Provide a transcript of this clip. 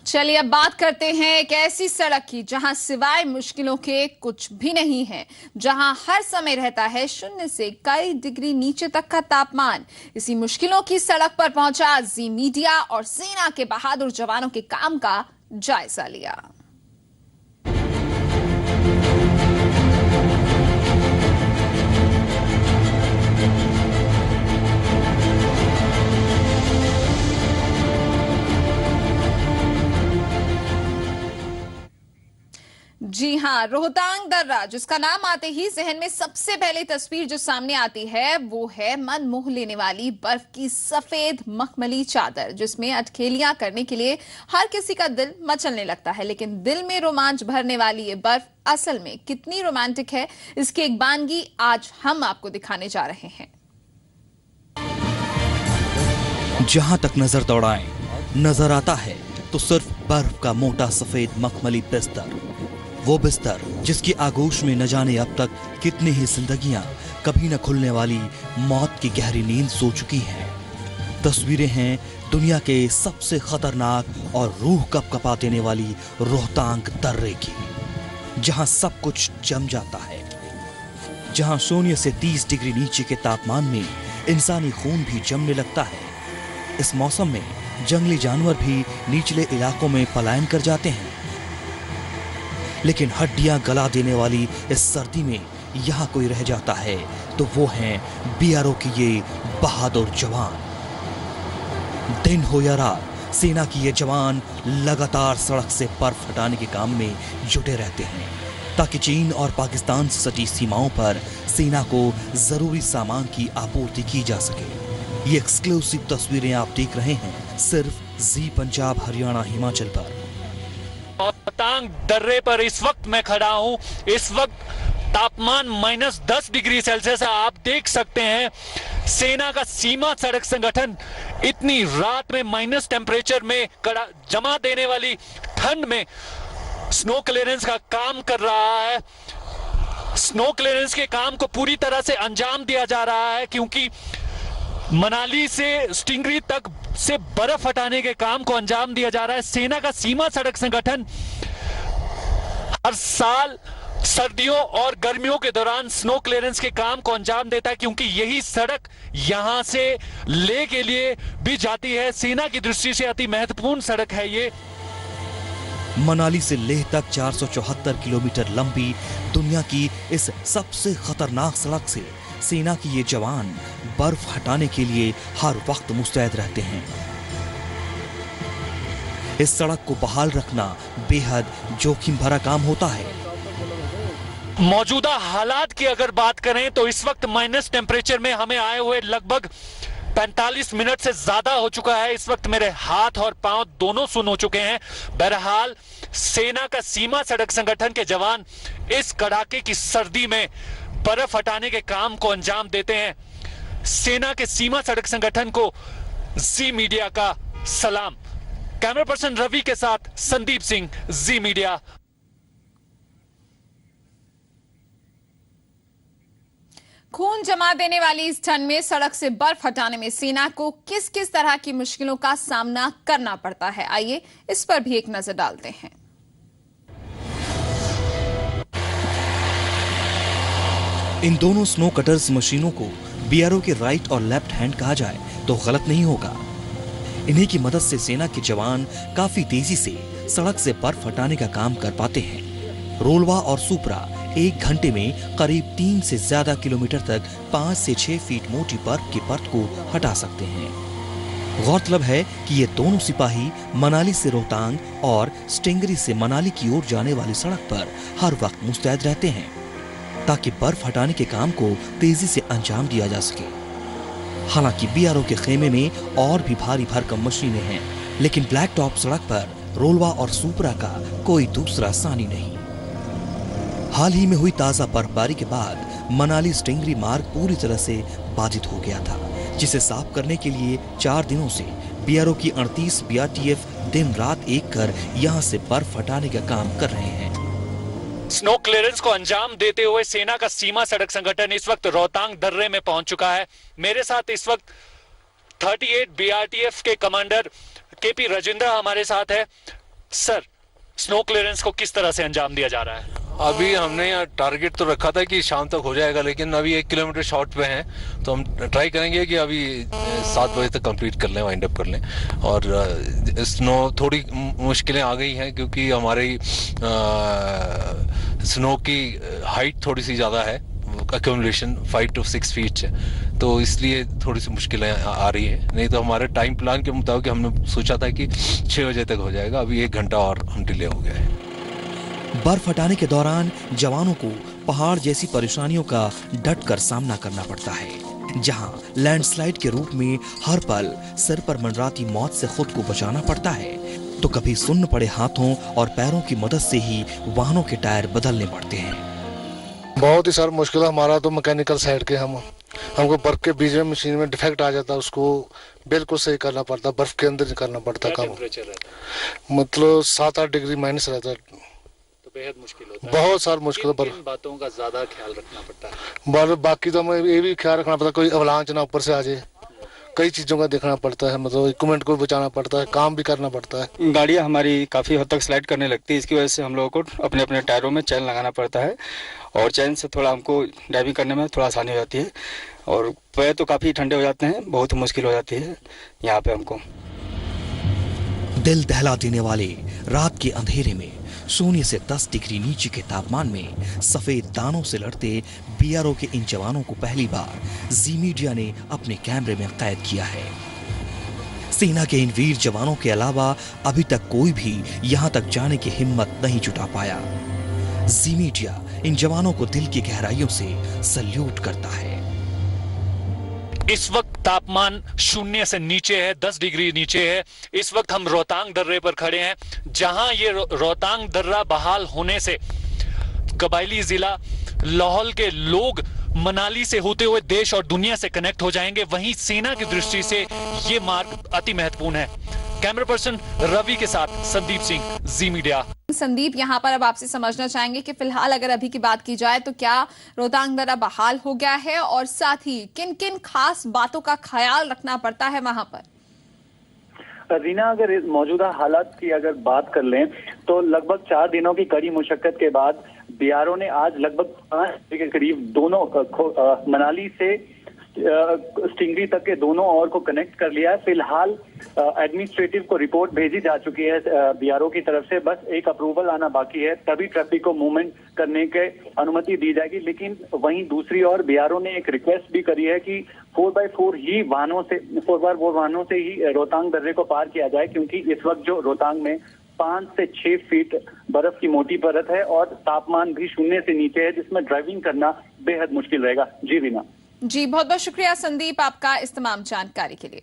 चलिए अब बात करते हैं एक ऐसी सड़क की जहां सिवाय मुश्किलों के कुछ भी नहीं है, जहां हर समय रहता है 0 से कई डिग्री नीचे तक का तापमान। इसी मुश्किलों की सड़क पर पहुंचा जी मीडिया और सेना के बहादुर जवानों के काम का जायजा लिया। जी हां, रोहतांग दर्रा, जिसका नाम आते ही जहन में सबसे पहली तस्वीर जो सामने आती है वो है मन मोह लेने वाली बर्फ की सफेद मखमली चादर, जिसमें अटखेलियां करने के लिए हर किसी का दिल मचलने लगता है। लेकिन दिल में रोमांच भरने वाली ये बर्फ असल में कितनी रोमांटिक है, इसकी एक बानगी आज हम आपको दिखाने जा रहे हैं। जहां तक नजर दौड़ाएं नजर आता है तो सिर्फ बर्फ का मोटा सफेद मखमली बिस्तर, वो बिस्तर जिसकी आगोश में न जाने अब तक कितनी ही जिंदगियां कभी न खुलने वाली मौत की गहरी नींद सो चुकी हैं। तस्वीरें हैं दुनिया के सबसे खतरनाक और रूह कपकपा देने वाली रोहतांग दर्रे की, जहां सब कुछ जम जाता है, जहां 0 से 30 डिग्री नीचे के तापमान में इंसानी खून भी जमने लगता है। इस मौसम में जंगली जानवर भी निचले इलाकों में पलायन कर जाते हैं, लेकिन हड्डियां गला देने वाली इस सर्दी में यहां कोई रह जाता है तो वो हैं बीआरओ के ये बहादुर जवान। दिन हो या रात, सेना की ये जवान लगातार सड़क से बर्फ हटाने के काम में जुटे रहते हैं, ताकि चीन और पाकिस्तान से सटी सीमाओं पर सेना को जरूरी सामान की आपूर्ति की जा सके। ये एक्सक्लूसिव तस्वीरें आप देख रहे हैं सिर्फ जी पंजाब हरियाणा हिमाचल पर। रोहतांग दर्रे पर इस वक्त मैं खड़ा हूं। इस वक्त तापमान -10 डिग्री सेल्सियस है। आप देख सकते हैं सेना का सीमा सड़क संगठन इतनी रात में माइनस टेम्परेचर में जमा देने वाली ठंड में स्नो क्लियरेंस का काम कर रहा है। स्नो क्लियरेंस के काम को पूरी तरह से अंजाम दिया जा रहा है, क्योंकि मनाली से स्टिंगरी तक से बर्फ हटाने के काम को अंजाम दिया जा रहा है। सेना का सीमा सड़क संगठन हर साल सर्दियों और गर्मियों के दौरान स्नो क्लियरेंस के काम को अंजाम देता है, क्योंकि यही सड़क यहां से लेह के लिए भी जाती है। सेना की दृष्टि से अति महत्वपूर्ण सड़क है ये। मनाली से लेह तक 474 किलोमीटर लंबी दुनिया की इस सबसे खतरनाक सड़क से सेना की ये जवान बर्फ हटाने के लिए हर वक्त मुस्तैद रहते हैं। इस सड़क को बहाल रखना बेहद जोखिम भरा काम होता है। मौजूदा हालात की अगर बात करें तो इस वक्त माइनस टेम्परेचर में हमें आए हुए लगभग 45 मिनट से ज्यादा हो चुका है। इस वक्त मेरे हाथ और पांव दोनों सुन्न हो चुके हैं। बहरहाल सेना का सीमा सड़क संगठन के जवान इस कड़ाके की सर्दी में बर्फ हटाने के काम को अंजाम देते हैं। सेना के सीमा सड़क संगठन को जी मीडिया का सलाम। कैमरा पर्सन रवि के साथ संदीप सिंह, जी मीडिया। खून जमा देने वाली इस ठंड में सड़क से बर्फ हटाने में सेना को किस किस तरह की मुश्किलों का सामना करना पड़ता है, आइए इस पर भी एक नजर डालते हैं। इन दोनों स्नो कटर्स मशीनों को बीआरओ के राइट और लेफ्ट हैंड कहा जाए तो गलत नहीं होगा। इन्हीं की मदद से सेना के जवान काफी तेजी से सड़क से बर्फ हटाने का काम कर पाते हैं। रोलवा और सुपरा 1 घंटे में करीब 3 से ज्यादा किलोमीटर तक 5 से 6 फीट मोटी बर्फ की परत को हटा सकते हैं। गौरतलब है कि ये दोनों सिपाही मनाली से रोहतांग और स्टिंगरी से मनाली की ओर जाने वाली सड़क पर हर वक्त मुस्तैद रहते हैं, ताकि बर्फ हटाने के काम को तेजी से अंजाम दिया जा सके। हालांकि बीआरओ के खेमे में और भी भारी भरकम मशीनें हैं, लेकिन ब्लैक टॉप सड़क पर रोलवा और सुपरा का कोई दूसरा सानी नहीं। हाल ही में हुई ताजा बर्फबारी के बाद मनाली स्टिंगरी मार्ग पूरी तरह से बाधित हो गया था, जिसे साफ करने के लिए 4 दिनों से बीआरओ की 38 बीआरटीएफ दिन रात एक कर यहां से बर्फ हटाने का काम कर रहे हैं। स्नो क्लियरेंस को अंजाम देते हुए सेना का सीमा सड़क संगठन इस वक्त रोहतांग दर्रे में पहुंच चुका है। मेरे साथ इस वक्त 38 बीआरटीएफ के कमांडर केपी राजेंद्र हमारे साथ है। सर, स्नो क्लियरेंस को किस तरह से अंजाम दिया जा रहा है? अभी हमने यहाँ टारगेट तो रखा था कि शाम तक हो जाएगा, लेकिन अभी 1 किलोमीटर शॉर्ट पे हैं, तो हम ट्राई करेंगे कि अभी 7 बजे तक कंप्लीट कर लें, वाइंड अप कर लें। और स्नो थोड़ी मुश्किलें आ गई हैं क्योंकि हमारी स्नो की हाइट थोड़ी सी ज़्यादा है, एक्यूमुलेशन 5 to 6 फीट है, तो इसलिए थोड़ी सी मुश्किलें आ रही है। नहीं तो हमारे टाइम प्लान के मुताबिक हमने सोचा था कि 6 बजे तक हो जाएगा, अभी 1 घंटा और हम डिले हो गया है। बर्फ हटाने के दौरान जवानों को पहाड़ जैसी परेशानियों का डट कर सामना करना पड़ता है, जहां लैंडस्लाइड के रूप में हर पल सिर पर मंडराती मौत से खुद को बचाना पड़ता है, तो कभी सुन्न पड़े हाथों और पैरों की मदद से ही वाहनों के टायर बदलने पड़ते हैं। बहुत ही सारा मुश्किल है हमारा तो मैकेनिकल साइड के हमको बर्फ के बीच में मशीन में डिफेक्ट आ जाता है, उसको बिल्कुल सही करना पड़ता है, बर्फ के अंदर करना पड़ता है काम। मतलब 7-8 डिग्री माइनस रहता है, तो बेहद मुश्किल होता है। बहुत सारा मुश्किल है। किन बातों का ज्यादा ख्याल रखना पड़ता है? बाकी तो हमें ये भी ख्याल रखना पड़ता है कोई अवलांच ना ऊपर से आ जाए, कई चीजों का देखना पड़ता है, मतलब इक्विपमेंट को बचाना पड़ता है, काम भी करना पड़ता है। गाड़ियाँ हमारी काफ़ी हद तक स्लाइड करने लगती है, इसकी वजह से हम लोगों को अपने अपने टायरों में चैन लगाना पड़ता है, और चैन से थोड़ा हमको ड्राइविंग करने में थोड़ा आसानी हो जाती है, और पैर तो काफ़ी ठंडे हो जाते हैं, बहुत मुश्किल हो जाती है यहाँ पे हमको। दिल दहला देने वाले रात के अंधेरे में 0 से 10 डिग्री नीचे के तापमान में सफेद दानों से लड़ते बीआरओ के इन जवानों को पहली बार जी मीडिया ने अपने कैमरे में कैद किया है। सेना के इन वीर जवानों के अलावा अभी तक कोई भी यहां तक जाने की हिम्मत नहीं जुटा पाया। जी मीडिया इन जवानों को दिल की गहराइयों से सल्यूट करता है। इस वक्त तापमान 0 से नीचे है, 10 डिग्री नीचे है। इस वक्त हम रोहतांग दर्रे पर खड़े हैं, जहां ये रोहतांग दर्रा बहाल होने से कबायली जिला लाहौल के लोग मनाली से होते हुए देश और दुनिया से कनेक्ट हो जाएंगे। वहीं सेना की दृष्टि से ये मार्ग अति महत्वपूर्ण है। कैमरा पर्सन रवि के साथ संदीप सिंह, जी मीडिया। संदीप, यहाँ पर अब आपसे समझना चाहेंगे कि फिलहाल अगर अभी की बात की जाए तो क्या रोहतांग दर्रा बहाल हो गया है, और साथ ही किन किन खास बातों का ख्याल रखना पड़ता है वहां पर? रीना, अगर इस मौजूदा हालात की अगर बात कर लें तो लगभग 4 दिनों की कड़ी मुशक्कत के बाद बीआरओ ने आज लगभग 5 के करीब दोनों मनाली से स्टिंगरी तक के दोनों ओर को कनेक्ट कर लिया है। फिलहाल एडमिनिस्ट्रेटिव को रिपोर्ट भेजी जा चुकी है बीआरओ की तरफ से, बस एक अप्रूवल आना बाकी है, तभी ट्रैफिक को मूवमेंट करने के अनुमति दी जाएगी। लेकिन वहीं दूसरी ओर बीआरओ ने एक रिक्वेस्ट भी करी है कि 4x4 ही वाहनों से 4x4 वाहनों से ही रोहतांग दर्रे को पार किया जाए, क्योंकि इस वक्त जो रोहतांग में 5 से 6 फीट बर्फ की मोटी परत है और तापमान भी 0 से नीचे है, जिसमें ड्राइविंग करना बेहद मुश्किल रहेगा। जी रीना। जी, बहुत बहुत शुक्रिया संदीप आपका इस तमाम जानकारी के लिए।